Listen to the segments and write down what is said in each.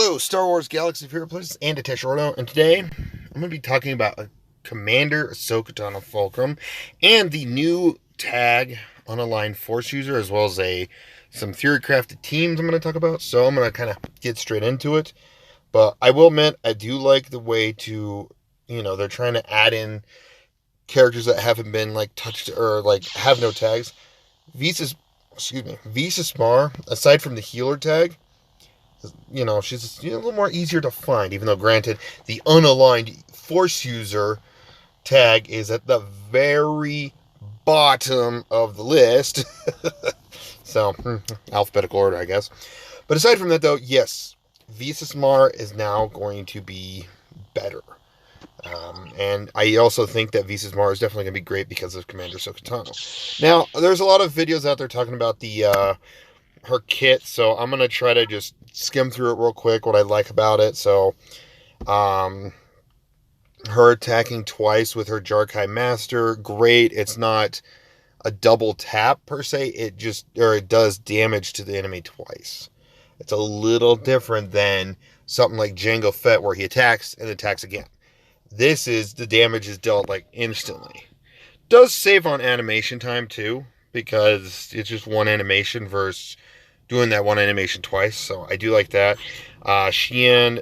Hello, Star Wars Galaxy of Hero Places and Ateshorno, and today I'm going to be talking about Commander Ahsoka Tano Fulcrum and the new tag unaligned Force user, as well as some theory crafted teams I'm going to talk about. So I'm going to kind of get straight into it. But I will admit, I do like the way they're trying to add in characters that haven't been touched or have no tags. Visa Smar, aside from the healer tag, she's a little more easier to find, even though, granted, the unaligned Force user tag is at the very bottom of the list. So, alphabetical order, I guess. But aside from that, though, yes, Visa Smar is now going to be better. And I also think that Visa Smar is definitely going to be great because of Commander Ahsoka Tano. Now, there's a lot of videos out there talking about her kit, so I'm going to try to just skim through it real quick, what I like about it. So, her attacking twice with her Jarkai Master, great. It's not a double tap, per se. It does damage to the enemy twice. It's a little different than something like Jango Fett, where he attacks and attacks again. This is, the damage is dealt, instantly. Does save on animation time, too, because it's just one animation versus doing that one animation twice, so I do like that. Xian,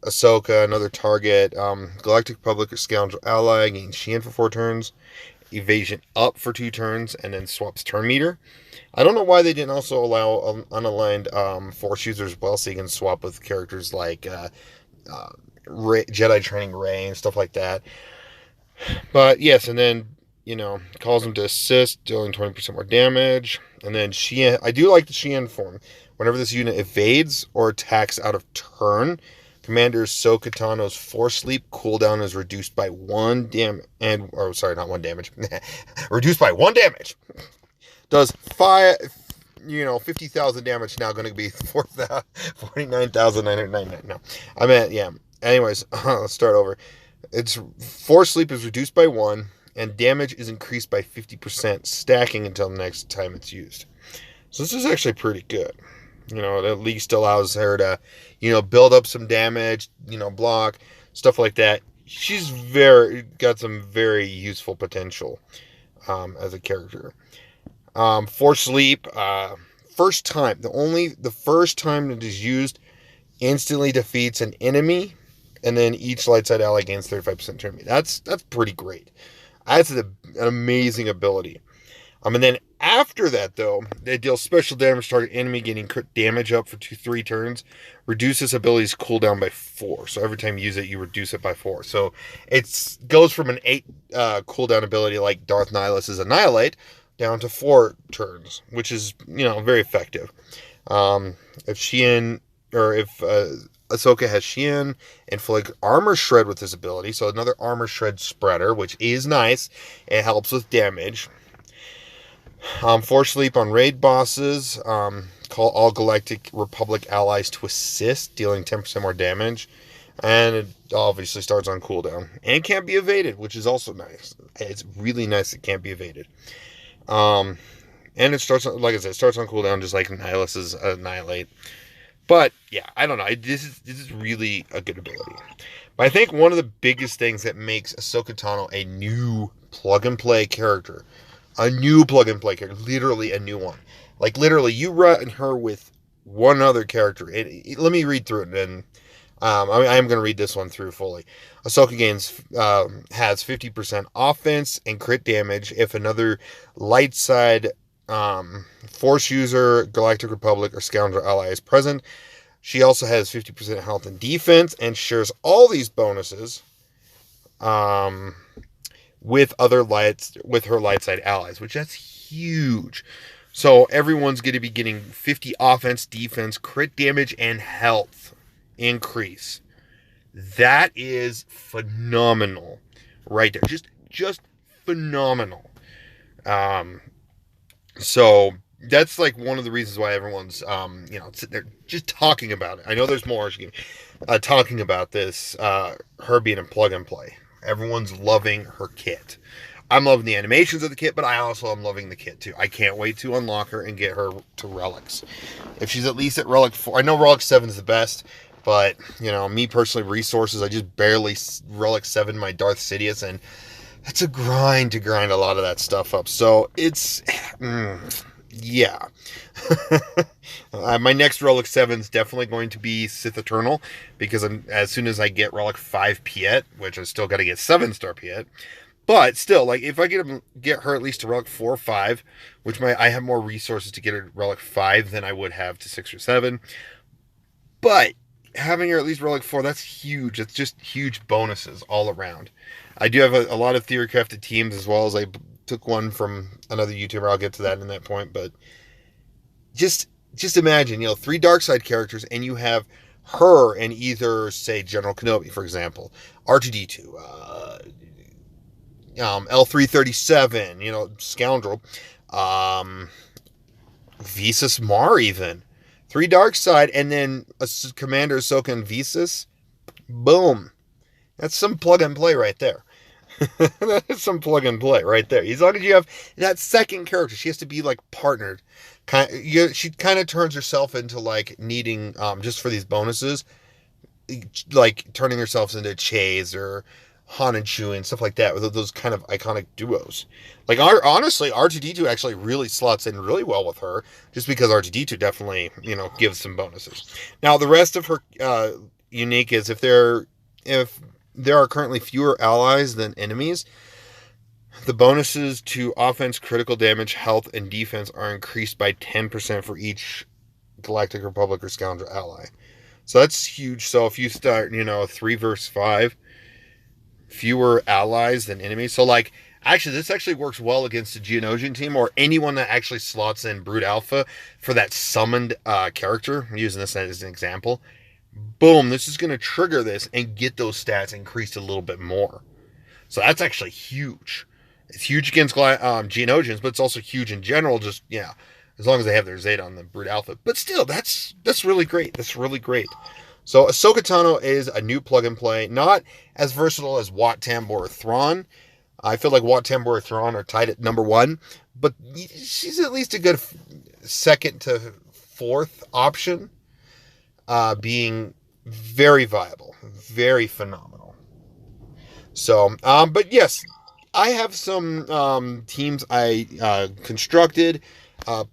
Ahsoka, another target. Galactic Republic or Scoundrel Ally, gains Xian for 4 turns. Evasion up for 2 turns, and then swaps turn meter. I don't know why they didn't also allow unaligned Force users as well, so you can swap with characters like Jedi Training Rey and stuff like that. But yes, and then calls him to assist, dealing 20% more damage. And then Xian, I do like the Xian form. Whenever this unit evades or attacks out of turn, Commander Ahsoka Tano's Force Sleep cooldown is reduced by 1 damage. Not 1 damage. Reduced by 1 damage. Does 50,000 damage now, going to be 49,999. No, I meant, yeah. Anyways, let's start over. Its Force Sleep is reduced by 1, and damage is increased by 50%, stacking until the next time it's used. So this is actually pretty good. It at least allows her to, build up some damage, block, stuff like that. She's got some very useful potential as a character. Force Sleep, first time it is used, instantly defeats an enemy, and then each light side ally gains 35% turn meter. That's pretty great. That's an amazing ability. And then after that, though, they deal special damage to target enemy, getting crit damage up for 3 turns. Reduces ability's cooldown by 4. So every time you use it, you reduce it by 4. So it goes from an 8 cooldown ability like Darth Nihilus' Annihilate down to 4 turns, which is, very effective. If Ahsoka has Xian and Armor Shred with his ability, so another Armor Shred spreader, which is nice. It helps with damage. Force Sleep on raid bosses. Call all Galactic Republic allies to assist, dealing 10% more damage. And it obviously starts on cooldown. And can't be evaded, which is also nice. It's really nice it can't be evaded. And it starts, like I said, it starts on cooldown, just like Nihilus's Annihilate. But, yeah, I don't know. This is really a good ability. But I think one of the biggest things that makes Ahsoka Tano a new plug-and-play character, literally a new one. Literally, you run her with one other character. Let me read through it, and I am going to read this one through fully. Ahsoka has 50% offense and crit damage if another light side Force user, Galactic Republic, or Scoundrel ally is present. She also has 50% health and defense, and shares all these bonuses with her light side allies, which that's huge. So everyone's going to be getting 50 offense, defense, crit damage, and health increase. That is phenomenal right there. Just phenomenal. So that's one of the reasons why everyone's sitting there just talking about it. I know there's more talking about this, her being a plug and play. Everyone's loving her kit. I'm loving the animations of the kit, but I also am loving the kit too. I can't wait to unlock her and get her to relics. If she's at least at relic 4, I know relic 7 is the best, but me personally, resources, I just barely relic 7 my Darth Sidious, and it's a grind to grind a lot of that stuff up. So it's yeah. My next relic 7 is definitely going to be Sith Eternal, because as soon as I get relic 5 Piet, which I still got to get 7-star Piet. But still, like, if I get her at least to relic 4 or 5, which I have more resources to get her relic 5 than I would have to 6 or 7. But having her at least relic 4, that's huge. It's just huge bonuses all around. I do have a lot of theory crafted teams, as well as I took one from another YouTuber. I'll get to that in that point. But just imagine, 3 dark side characters, and you have her and either, say, General Kenobi, for example, R2-D2, L337, Scoundrel, Visas Mar, even 3 dark side, and then Commander Ahsoka and Visas. Boom, that's some plug and play right there. That's some plug and play right there. As long as you have that second character, she has to be like partnered. She kind of turns herself into like needing just for these bonuses, like turning herself into Chase or Han and Chewie and stuff like that, with those kind of iconic duos. Like, honestly, R2-D2 actually really slots in really well with her, just because R2-D2 definitely, gives some bonuses. Now, the rest of her unique is if there are currently fewer allies than enemies, the bonuses to offense, critical damage, health, and defense are increased by 10% for each Galactic Republic or Scoundrel ally. So that's huge. So if you start, 3 versus 5, fewer allies than enemies. So, like, actually, this actually works well against the Geonosian team, or anyone that actually slots in Brood Alpha for that summoned character. I'm using this as an example. Boom, this is going to trigger this and get those stats increased a little bit more. So that's actually huge. It's huge against Geonosians, but it's also huge in general, just, as long as they have their Zeta on the Brood Alpha. But still, that's really great. That's really great. So Ahsoka Tano is a new plug-and-play, not as versatile as Wat Tambor or Thrawn. I feel like Wat Tambor or Thrawn are tied at number 1, but she's at least a good second to fourth option, being very viable, very phenomenal. So, but yes, I have some teams I constructed,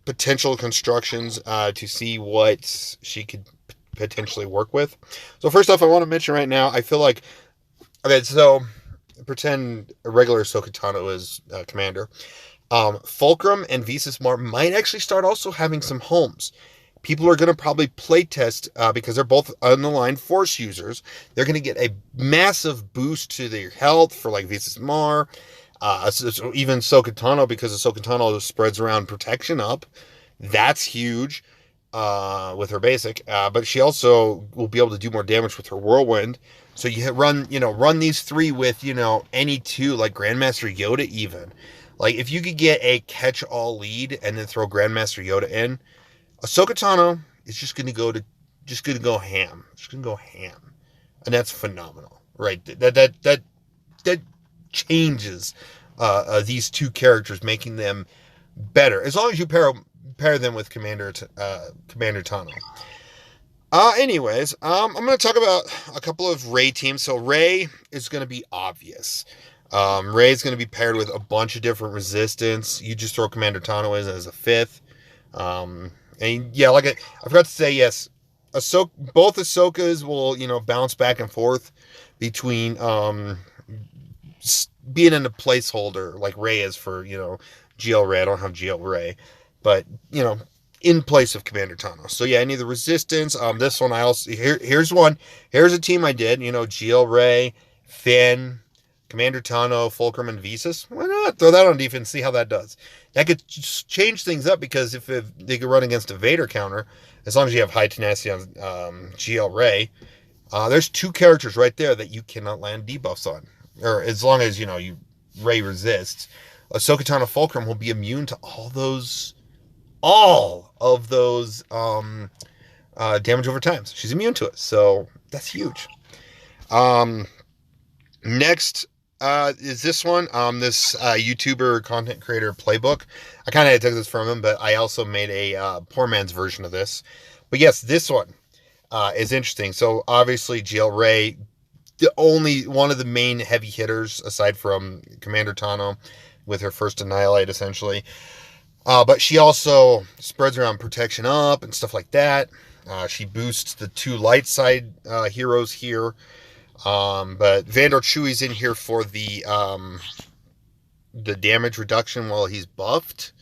potential constructions to see what she could potentially work with. So first off, I want to mention right now, I feel like, okay, so pretend a regular Ahsoka Tano is commander. Fulcrum and Visas Mar might actually start also having some homes. People are going to probably playtest because they're both unaligned Force users. They're going to get a massive boost to their health for like Visas Mar. So even Ahsoka Tano, because Ahsoka Tano spreads around protection up. That's huge. With her basic, but she also will be able to do more damage with her whirlwind. So you run these 3 with, any 2, like Grandmaster Yoda even. Like, if you could get a catch-all lead and then throw Grandmaster Yoda in, Ahsoka Tano is just gonna go ham. Just gonna go ham. And that's phenomenal. Right? That changes these 2 characters, making them better. As long as you pair them with Commander Tano. Anyways, I'm going to talk about a couple of Rey teams. So Rey is going to be obvious. Rey is going to be paired with a bunch of different resistance. You just throw Commander Tano in as a 5th. And yeah, like I forgot to say, yes, both Ahsokas will, bounce back and forth between being in a placeholder like Rey is for, GL Rey. I don't have GL Rey. But, in place of Commander Tano. So yeah, any of the resistance. This one I also here's one. Here's a team I did. GL Rey, Finn, Commander Tano, Fulcrum, and Visas. Why not throw that on defense? See how that does. That could change things up, because if they could run against a Vader counter, as long as you have high tenacity on GL Rey, there's 2 characters right there that you cannot land debuffs on, or as long as you Rey resists. Ahsoka Tano Fulcrum will be immune to all of those damage over time. So she's immune to it. So that's huge. Next, Is this one, this YouTuber content creator playbook. I kind of took this from him, but I also made a poor man's version of this. But yes, this one is interesting. So obviously Jill Ray, the only one of the main heavy hitters aside from Commander Tano with her first Annihilate essentially. But she also spreads around protection up and stuff like that. She boosts the 2 light side heroes here. But Vandor Chewie's in here for the damage reduction while he's buffed.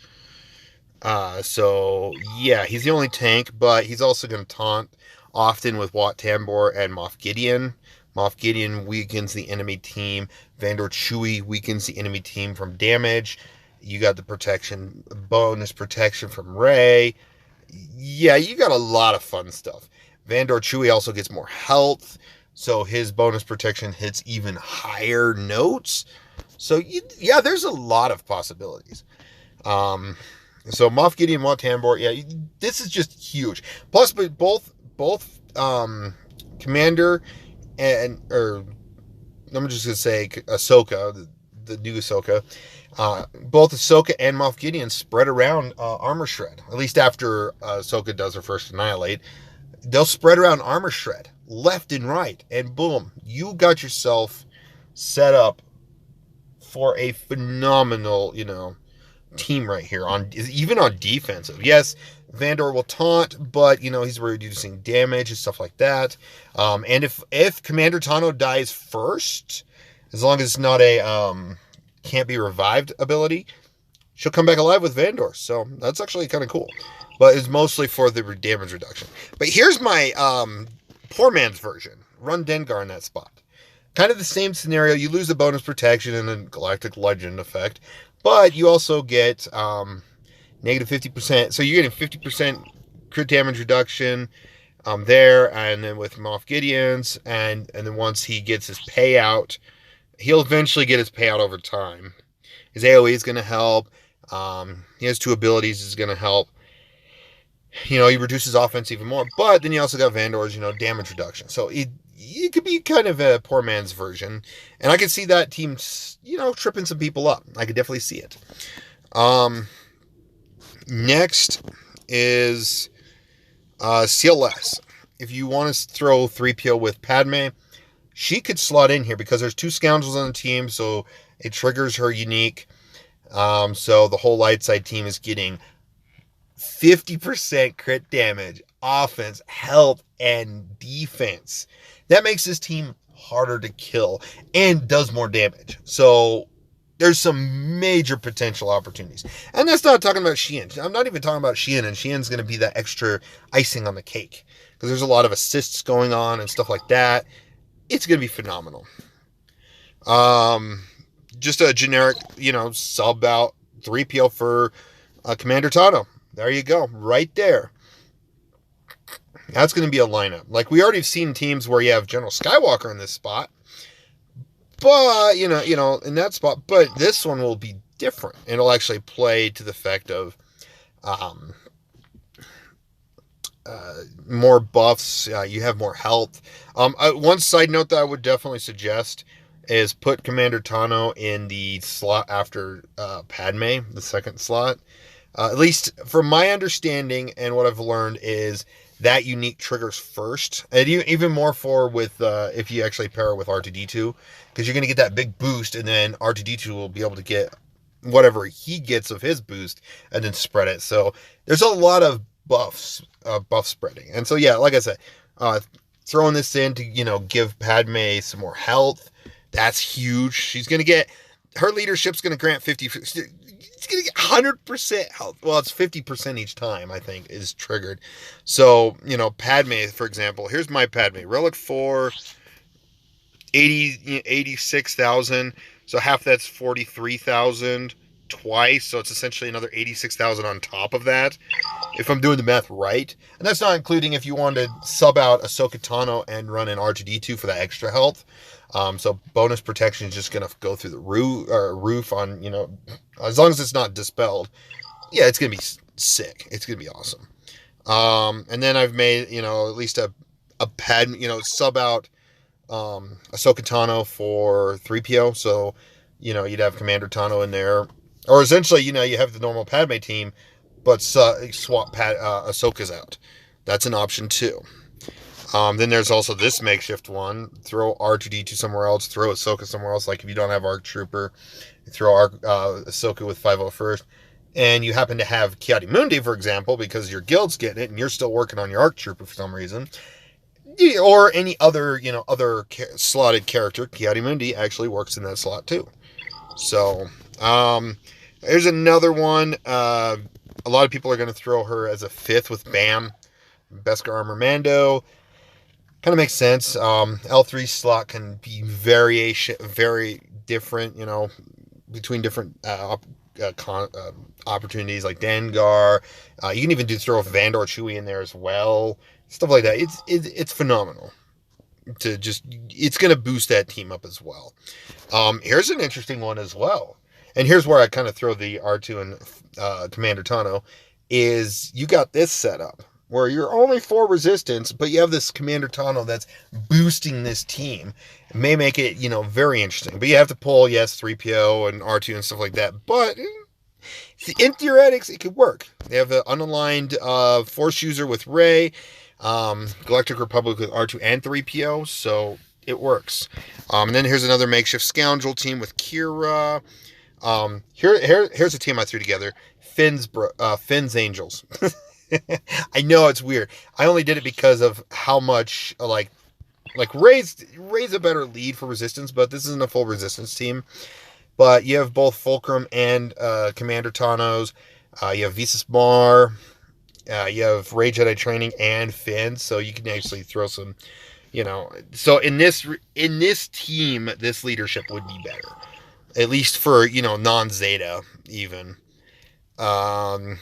So yeah, he's the only tank, but he's also going to taunt often with Wat Tambor and Moff Gideon. Moff Gideon weakens the enemy team. Vandor Chewie weakens the enemy team from damage. You got the protection, bonus protection from Rey. Yeah, you got a lot of fun stuff. Vandor Chewie also gets more health, so his bonus protection hits even higher notes. So yeah, there's a lot of possibilities. So Moff Gideon, Wat Tambor, yeah, this is just huge. Plus, but both Commander and, or I'm just gonna say Ahsoka, the new Ahsoka. Both Ahsoka and Moff Gideon spread around Armor Shred. At least after Ahsoka does her first Annihilate, they'll spread around Armor Shred left and right, and boom, you got yourself set up for a phenomenal, team right here. Even on defensive. Yes, Vandor will taunt, but he's reducing damage and stuff like that. And if Commander Tano dies first, as long as it's not a can't be revived ability, she'll come back alive with Vandor. So that's actually kind of cool. But it's mostly for the damage reduction. But here's my poor man's version. Run Dengar in that spot. Kind of the same scenario. You lose the bonus protection and the Galactic Legend effect, but you also get negative 50%. So you're getting 50% crit damage reduction there, and then with Moff Gideon's, and then once he gets his payout, he'll eventually get his payout over time. His AoE is going to help. He has 2 abilities is going to help. He reduces offense even more. But then you also got Vandor's, damage reduction. So it could be kind of a poor man's version. And I could see that team, tripping some people up. I could definitely see it. Next is CLS. If you want to throw 3PO with Padme, she could slot in here because there's 2 scoundrels on the team, so it triggers her unique. So the whole light side team is getting 50% crit damage, offense, health, and defense. That makes this team harder to kill and does more damage. So there's some major potential opportunities. And that's not talking about Sheehan. I'm not even talking about Sheehan, and Sheehan's going to be that extra icing on the cake because there's a lot of assists going on and stuff like that. It's going to be phenomenal. Just a generic, sub out 3PO for Commander Tano. There you go. Right there. That's going to be a lineup. Like, we already have seen teams where you have General Skywalker in this spot. But, in that spot. But this one will be different. It'll actually play to the effect of more buffs. You have more health. One side note that I would definitely suggest is put Commander Tano in the slot after Padme, the second slot. At least from my understanding and what I've learned is that unique triggers first. And even more with if you actually pair it with R2-D2, because you're going to get that big boost, and then R2-D2 will be able to get whatever he gets of his boost and then spread it. So there's a lot of buff spreading. And so, yeah, like I said, throwing this in to, give Padme some more health, that's huge. She's going to get, her leadership's going to grant 50, it's going to get 100% health. Well, it's 50% each time, I think, is triggered. So, Padme, for example, here's my Padme. Relic 4, 86,000. So half that's 43,000 twice. So it's essentially another 86,000 on top of that, if I'm doing the math right. And that's not including if you wanted to sub out Ahsoka Tano and run an R2-D2 for that extra health. So bonus protection is just going to go through the roof on, as long as it's not dispelled. Yeah, it's going to be sick. It's going to be awesome. And then I've made, at least a Padme, sub out Ahsoka Tano for 3PO. So, you'd have Commander Tano in there. Or essentially, you have the normal Padme team, but swap Ahsoka's out. That's an option too. Then there's also this makeshift one. Throw R2D2 somewhere else. Throw Ahsoka somewhere else. Like if you don't have ARC Trooper, you throw Ahsoka with 501st. And you happen to have Ki-Adi-Mundi, for example, because your guild's getting it and you're still working on your ARC Trooper for some reason. Or any other, slotted character. Ki-Adi-Mundi actually works in that slot too. So, there's another one. A lot of people are going to throw her as a 5th with BAM. Beskar Armor Mando. Kind of makes sense. L3 slot can be very different, between different opportunities like Dengar. You can even throw Vandor Chewie in there as well. Stuff like that. It's phenomenal. It's going to boost that team up as well. Here's an interesting one as well. And here's where I kind of throw the R2 and Commander Tano, is you got this setup where you're only 4 resistance, but you have this Commander Tano that's boosting this team. It may make it, very interesting. But you have to pull, yes, 3PO and R2 and stuff like that. But in theoretics, it could work. They have an unaligned Force user with Rey, Galactic Republic with R2 and 3PO, so it works. And then here's another makeshift scoundrel team with Kira. Here's a team I threw together. Finn's Angels. I know it's weird. I only did it because of how much like Rey's a better lead for resistance, but this isn't a full resistance team. But you have both Fulcrum and Commander Tanos. You have Visas Mar. You have Rey Jedi Training and Finn, so you can actually throw some, So in this team, this leadership would be better, at least for non-Zeta even. And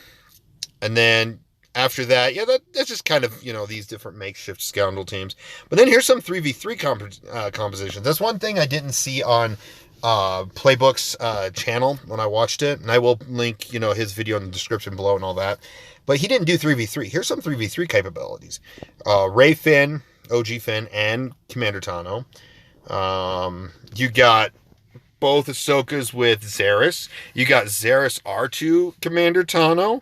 then after that, that's just kind of, these different makeshift scoundrel teams. But then here's some 3v3 compositions. That's one thing I didn't see on Playbook's channel when I watched it. And I will link, his video in the description below and all that. But he didn't do 3v3. Here's some 3v3 capabilities. Rey Finn, OG Finn, and Commander Tano. You got both Ahsokas with Zaris. You got Zaris R2 Commander Tano.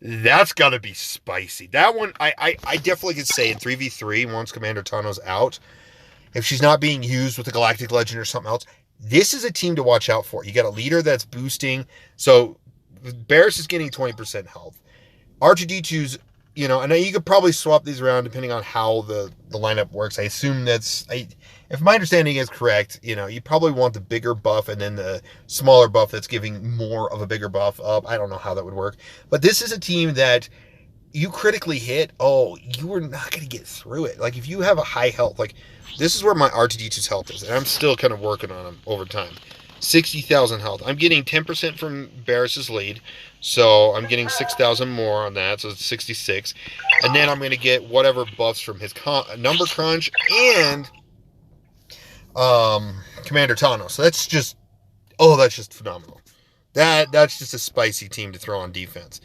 That's got to be spicy. That one, I definitely could say in 3v3, once Commander Tano's out, if she's not being used with the Galactic Legend or something else, this is a team to watch out for. You got a leader that's boosting. So, Barriss is getting 20% health. R2-D2's, and you could probably swap these around depending on how the lineup works. I assume if my understanding is correct, you probably want the bigger buff and then the smaller buff that's giving more of a bigger buff up. I don't know how that would work. But this is a team that you critically hit, you are not going to get through it. Like, if you have a high health, like, this is where my R2-D2's health is. And I'm still kind of working on him over time. 60,000 health. I'm getting 10% from Barriss's lead. So I'm getting 6,000 more on that. So it's 66. And then I'm going to get whatever buffs from his number crunch and Commander Tano. So that's just phenomenal. That's just a spicy team to throw on defense.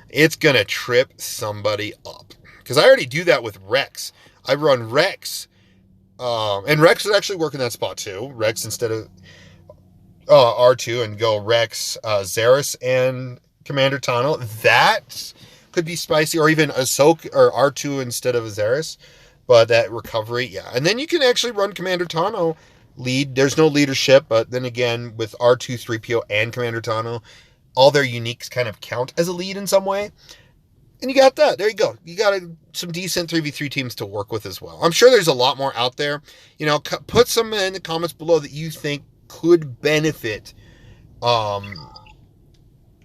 It's going to trip somebody up. Because I already do that with Rex. I run Rex. And Rex would actually work in that spot too. Rex instead of R2 and go Rex, Zaris, and Commander Tano. That could be spicy. Or even Ahsoka or R2 instead of Zaris. But that recovery, yeah. And then you can actually run Commander Tano lead. There's no leadership, but then again, with R2, 3PO, and Commander Tano, all their uniques kind of count as a lead in some way. And you got that. There you go. You got some decent 3v3 teams to work with as well. I'm sure there's a lot more out there. Put some in the comments below that you think could benefit with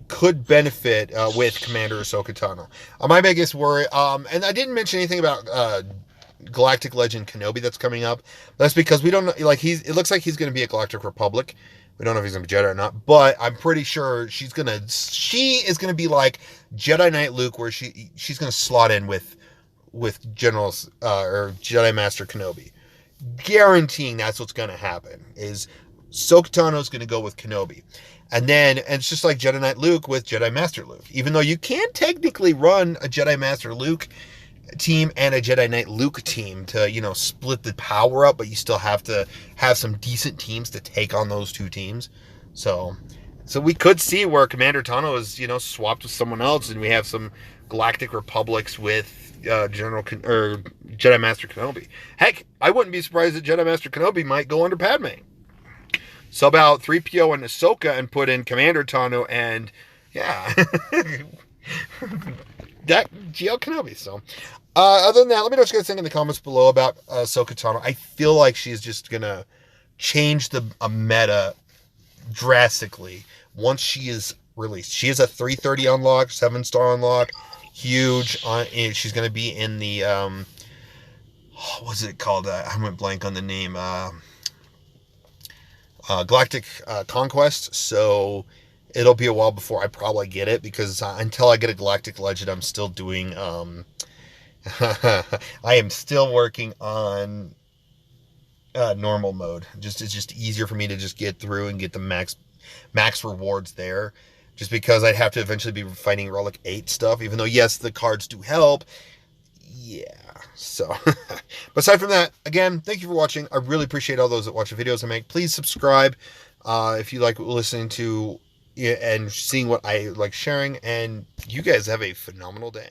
Commander Ahsoka Tano. My biggest worry, and I didn't mention anything about Galactic Legend Kenobi that's coming up. That's because we don't know, it looks like he's going to be a Galactic Republic. We don't know if he's going to be Jedi or not, but I'm pretty sure she is going to be like Jedi Knight Luke, where she's going to slot in with Generals or Jedi Master Kenobi. Guaranteeing that's what's going to happen is Ahsoka Tano is going to go with Kenobi. And it's just like Jedi Knight Luke with Jedi Master Luke. Even though you can't technically run a Jedi Master Luke team and a Jedi Knight Luke team to, you know, split the power up, but you still have to have some decent teams to take on those two teams. So we could see where Commander Tano is, you know, swapped with someone else, and we have some Galactic Republics with or Jedi Master Kenobi. Heck, I wouldn't be surprised that Jedi Master Kenobi might go under Padme. Sub out 3PO and Ahsoka and put in Commander Tano and, yeah, that GL Kenobi. So, other than that, let me know what you guys think in the comments below about Ahsoka Tano. I feel like she's just gonna change the meta drastically once she is released. She is a 330 unlock, 7-star unlock, huge. She's gonna be in the what's it called? I went blank on the name. Galactic Conquest. So it'll be a while before I probably get it, because until I get a Galactic Legend, I'm still doing I am still working on normal mode. It's just easier for me to just get through and get the max rewards there, just because I'd have to eventually be fighting Relic 8 stuff, even though yes, the cards do help. Yeah, so but aside from that, again, thank you for watching. I really appreciate all those that watch the videos I make. Please subscribe if you like listening to and seeing what I like sharing, and you guys have a phenomenal day.